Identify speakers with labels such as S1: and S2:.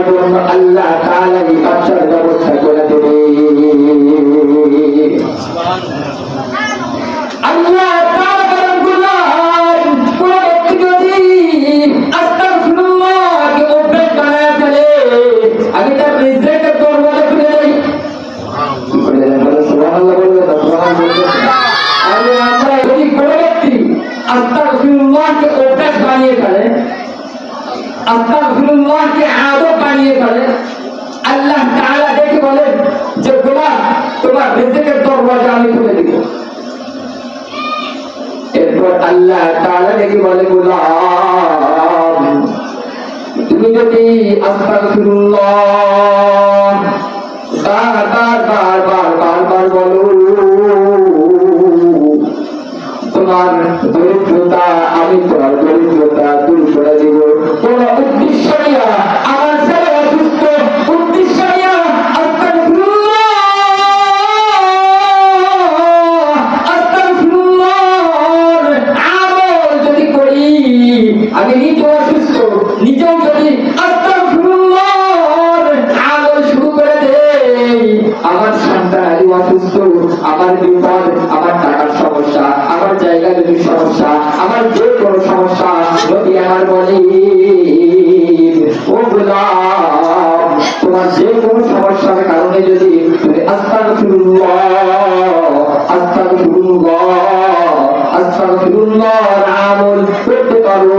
S1: জন্য আল্লাহ তাআলা এই বাচ্চার ব্যবস্থা করে দেবে। আল্লাহ তাআলা বলেন কোন ব্যক্তি যদি আস্তাগফিরুল্লাহকে অভ্যাস বানায় ফেলে আমি তার রিজিকের দরওয়াজা খুলে দেই। সুবহানাল্লাহ বলবেন না? সুবহানাল্লাহ। আমরা যদি কোন ব্যক্তি আস্তাগফিরুল্লাহকে অভ্যাস বানিয়ে ফেলে, আস্তাগফিরুল্লাহকে আদত বানিয়ে ফেলে, আল্লাহ তাআলা দেখে বলেন যে গোলাম তোমার রিজিকের দরওয়াজা আমি খুলে দিব। এরপর আল্লাহ তাআলা দেখে বলে গোলাম তুমি যদি আস্তাগফিরুল্লাহ বারবার বলো তোমার দরিদ্রতা আমি তোমার দরিদ্রতা দূর করে দিব। কোন উদ্দেশ্য নিয়ে আমার ছেলে অসুস্থ, উদ্দেশ্য নিয়ে আমল যদি করি, আমি নিজে অসুস্থ নিজেও যদি আমল শুরু করে দেই, আমার সন্তান আদি অসুস্থ, আমার বিপদ, আমার টাকার সমস্যা, আমার জায়গা যদি সমস্যা, আমার যে কোনো সমস্যা যদি আমার বলি ও গোলাম তোমার যে কোনো সমস্যার কারণে যদি তুমি আস্তাগফিরুল্লাহ আমল করতে পারো,